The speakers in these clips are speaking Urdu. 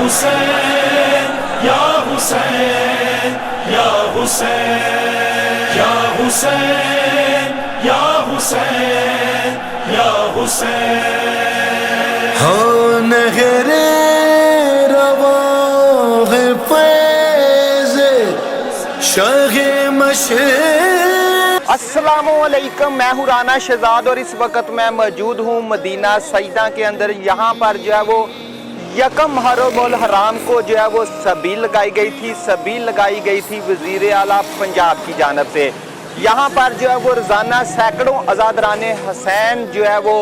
حسین یا حسین یا حسین یا حسین یا حسین یا حسین ہاں نہر رواں ہے فیض شاہ مشرق۔ السلام علیکم، میں ہوں رانا شہزاد اور اس وقت میں موجود ہوں مدینہ سیدہ کے اندر۔ یہاں پر جو ہے وہ یکم محرم الحرام کو جو ہے وہ سبیل لگائی گئی تھی وزیر اعلیٰ پنجاب کی جانب سے۔ یہاں پر جو ہے وہ روزانہ سینکڑوں عزاداران حسین جو ہے وہ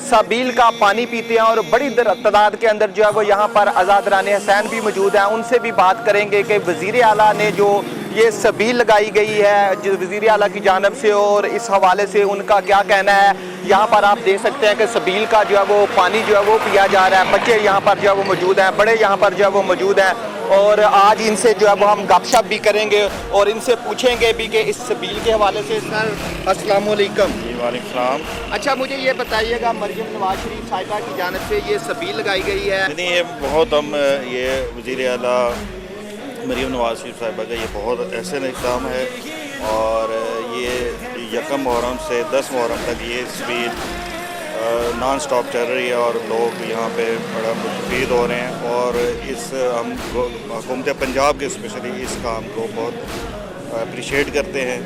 سبیل کا پانی پیتے ہیں اور بڑی تعداد کے اندر جو ہے وہ یہاں پر عزاداران حسین بھی موجود ہیں۔ ان سے بھی بات کریں گے کہ وزیر اعلیٰ نے جو یہ سبیل لگائی گئی ہے وزیر اعلیٰ کی جانب سے اور اس حوالے سے ان کا کیا کہنا ہے۔ یہاں پر آپ دیکھ سکتے ہیں کہ سبیل کا جو ہے وہ پانی جو ہے وہ پیا جا رہا ہے۔ بچے یہاں پر جو ہے وہ موجود ہیں، بڑے یہاں پر جو ہے وہ موجود ہیں اور آج ان سے جو ہے وہ ہم گپ شپ بھی کریں گے اور ان سے پوچھیں گے بھی کہ اس سبیل کے حوالے سے۔ سر السلام علیکم۔ وعلیکم السلام۔ اچھا مجھے یہ بتائیے گا، مریم نواز شریف صاحبہ کی جانب سے یہ سبیل لگائی گئی ہے، نہیں یہ بہت یہ وزیر اعلیٰ مریم نواز شریف صاحبہ کا یہ بہت احسن اقدام ہے اور یہ یکم محرم سے 10 محرم تک یہ سبیل نان سٹاپ چل رہی ہے اور لوگ یہاں پہ بڑا مستفید ہو رہے ہیں اور ہم حکومت پنجاب کے اسپیشلی اس کام کو بہت اپریشیٹ کرتے ہیں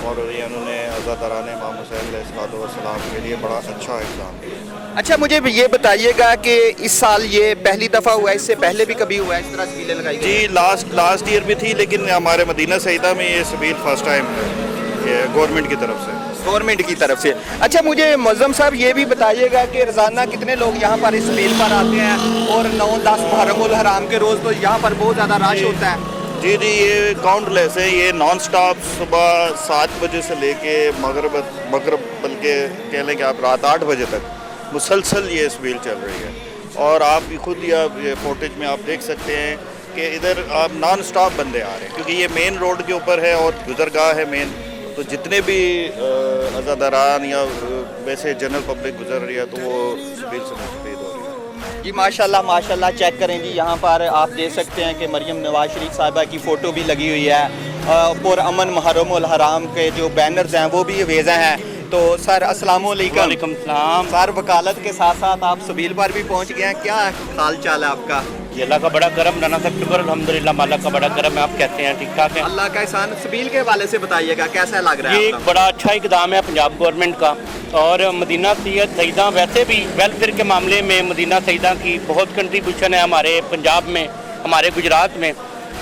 اور یہ انہوں نے عزاداران امام حسین علیہ السلام کے لیے بڑا اچھا اقدام کیا۔ اچھا مجھے یہ بتائیے گا کہ اس سال یہ پہلی دفعہ ہوا ہے، اس سے پہلے بھی کبھی ہوا ہے اس طرح سبیلیں لگائی گئی؟ جی لاسٹ ایئر بھی تھی لیکن ہمارے مدینہ سیدہ میں یہ سبیل فرسٹ ٹائم ہے گورنمنٹ کی طرف سے۔ گورنمنٹ کی طرف سے۔ اچھا مجھے معظم صاحب یہ بھی بتائیے گا کہ روزانہ کتنے لوگ یہاں پر اس سبیل پر آتے ہیں اور 9-10 محرم الحرام کے روز تو یہاں پر بہت زیادہ رش ہوتا ہے؟ جی یہ کاؤنٹ لیس ہے، یہ نان سٹاپ صبح 7 بجے سے لے کے مغرب بلکہ کہہ لیں کہ آپ رات 8 بجے تک مسلسل یہ سبیل چل رہی ہے اور آپ خود یہ فوٹیج میں آپ دیکھ سکتے ہیں کہ ادھر آپ نان سٹاپ بندے آ رہے ہیں کیونکہ یہ مین روڈ کے اوپر ہے اور گزرگاہ ہے مین، تو جتنے بھی عزاداران یا ویسے جنرل پبلک گزر رہی ہے تو وہ سبیل سے مستفید ہو رہی ہے۔ جی ماشاءاللہ چیک کریں جی، یہاں پر آپ دیکھ سکتے ہیں کہ مریم نواز شریف صاحبہ کی فوٹو بھی لگی ہوئی ہے، پر امن محرم الحرام کے جو بینرز ہیں وہ بھی ویزہ ہیں۔ تو سر السلام علیکم۔ وعلیکم السلام۔ سر وکالت کے ساتھ ساتھ آپ سبیل پر بھی پہنچ گئے ہیں، کیا حال چال ہے آپ کا؟ یہ اللہ کا بڑا کرم، رانا صاحب شکر الحمدللہ، اللہ کا بڑا کرم ہے، آپ کہتے ہیں ٹھیک ٹھاک ہے؟ اللہ کا احسان۔ سبیل کے حوالے سے بتائیے گا کیسا لگ رہا ہے؟ یہ ایک بڑا اچھا اقدام ہے پنجاب گورنمنٹ کا اور مدینہ سیدہ ویسے بھی ویلفیئر کے معاملے میں مدینہ سیدہ کی بہت کنٹریبیوشن ہے ہمارے پنجاب میں، ہمارے گجرات میں،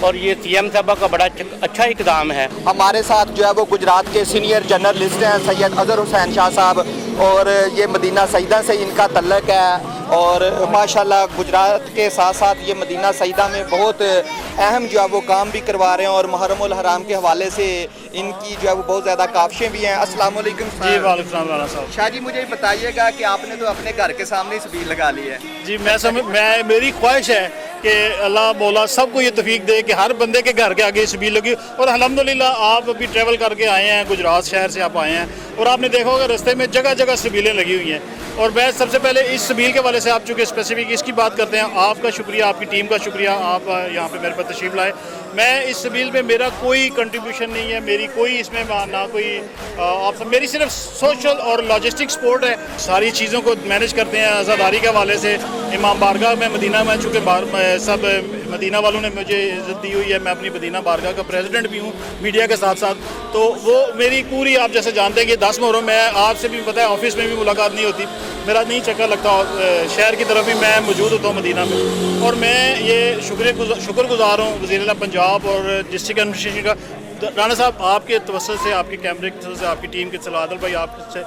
اور یہ سی ایم صاحبہ کا بڑا اچھا اقدام ہے۔ ہمارے ساتھ جو ہے وہ گجرات کے سینئر جرنلسٹ ہیں سید اظہر حسین شاہ صاحب، اور یہ مدینہ سیدہ سے ان کا تعلق ہے اور ماشاءاللہ گجرات کے ساتھ ساتھ یہ مدینہ سیدہ میں بہت اہم جو ہے وہ کام بھی کروا رہے ہیں اور محرم الحرام کے حوالے سے ان کی جو ہے وہ بہت زیادہ کاوشیں بھی ہیں۔ السلام علیکم سر۔ جی وعلیکم السلام رانا صاحب۔ شاہ جی مجھے بتائیے گا کہ آپ نے تو اپنے گھر کے سامنے سبیل لگا لی ہے۔ جی میری خواہش ہے کہ اللہ مولا سب کو یہ توفیق دے کہ ہر بندے کے گھر کے آگے سبیل لگی، اور الحمدللہ آپ ابھی ٹریول کر کے آئے ہیں، گجرات شہر سے آپ آئے ہیں اور آپ نے دیکھا ہوگا رستے میں جگہ جگہ سبیلیں لگی ہوئی ہیں، اور میں سب سے پہلے اس سبیل کے حوالے سے آپ چونکہ اسپیسیفک اس کی بات کرتے ہیں، آپ کا شکریہ، آپ کی ٹیم کا شکریہ، آپ یہاں پہ میرے پاس تشریف لائے۔ میں اس سبیل میں میرا کوئی کنٹریبیوشن نہیں ہے، میری کوئی اس میں نہ کوئی میری صرف سوشل اور لاجسٹک سپورٹ ہے، ساری چیزوں کو مینیج کرتے ہیں عزاداری کے حوالے سے۔ امام بارگاہ میں مدینہ میں چونکہ سب مدینہ والوں نے مجھے عزت دی ہوئی ہے، میں اپنی مدینہ بارگاہ کا پریزیڈنٹ بھی ہوں میڈیا کے ساتھ ساتھ، تو وہ میری پوری آپ جیسے جانتے ہیں کہ 10 محرم میں آپ سے بھی پتہ ہے آفس میں بھی ملاقات نہیں ہوتی، میرا نہیں چکر لگتا، شہر کی طرف بھی میں موجود ہوتا ہوں مدینہ میں، اور میں یہ شکر گزار ہوں وزیر اعلیٰ پنجاب اور ڈسٹرکٹ ایڈمنسٹریشن کا۔ رانا صاحب آپ کے توسط سے، آپ کے کیمرے کی توسط سے، آپ کی ٹیم کے صلاح عادل بھائی آپ سے،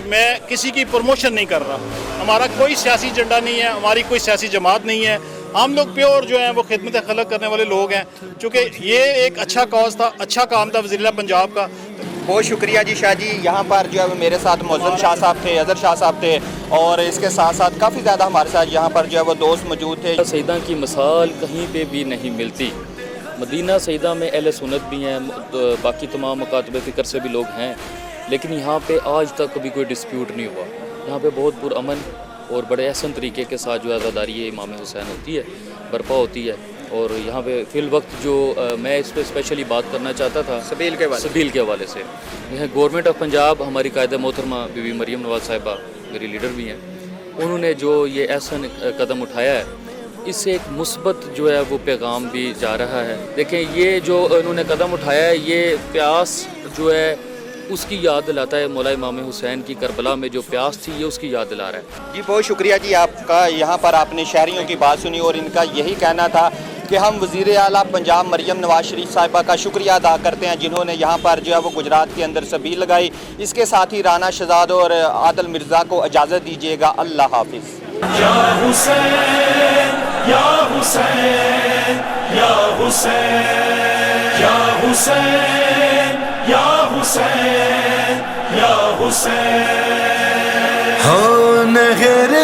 میں کسی کی پروموشن نہیں کر رہا، ہمارا کوئی سیاسی ایجنڈا نہیں ہے، ہماری کوئی سیاسی جماعت نہیں ہے، ہم لوگ پیور جو ہیں وہ خدمت خلق کرنے والے لوگ ہیں، چونکہ یہ ایک اچھا کاز تھا، اچھا کام تھا وزیر اعلیٰ پنجاب کا۔ بہت شکریہ جی شاہ جی۔ یہاں پر جو ہے میرے ساتھ معظم شاہ صاحب تھے، اظہر شاہ صاحب تھے، اور اس کے ساتھ ساتھ کافی زیادہ ہمارے ساتھ یہاں پر جو ہے وہ دوست موجود تھے۔ سیدہ کی مثال کہیں پہ بھی نہیں ملتی۔ مدینہ سیدہ میں اہل سنت بھی ہیں، باقی تمام مکاتب فکر سے بھی لوگ ہیں، لیکن یہاں پہ آج تک کبھی کوئی ڈسپیوٹ نہیں ہوا، یہاں پہ بہت پرامن اور بڑے احسن طریقے کے ساتھ جو عزاداری امام حسین ہوتی ہے، برپا ہوتی ہے. اور یہاں پہ فی الوقت جو میں اس پہ اسپیشلی بات کرنا چاہتا تھا سبیل کے حوالے سے، یہ گورنمنٹ آف پنجاب، ہماری قائد محترمہ بی بی مریم نواز صاحبہ میری لیڈر بھی ہیں، انہوں نے جو یہ احسن قدم اٹھایا ہے، اس سے ایک مثبت جو ہے وہ پیغام بھی جا رہا ہے. دیکھیں یہ جو انہوں نے قدم اٹھایا ہے، یہ پیاس جو ہے اس کی یاد دلاتا ہے. مولا امام حسین کی کربلا میں جو پیاس تھی، یہ اس کی یاد دلا رہا ہے. جی بہت شکریہ جی آپ کا. یہاں پر آپ نے شہریوں کی بات سنی اور ان کا یہی کہنا تھا کہ ہم وزیر اعلیٰ پنجاب مریم نواز شریف صاحبہ کا شکریہ ادا کرتے ہیں جنہوں نے یہاں پر جو ہے وہ گجرات کے اندر سبیل لگائی. اس کے ساتھ ہی رانا شہزاد اور عادل مرزا کو اجازت دیجیے گا. اللہ حافظ. یا حسین یا حسین یا حسین یا حسین یا حسین یا حسین. ہاں نہرے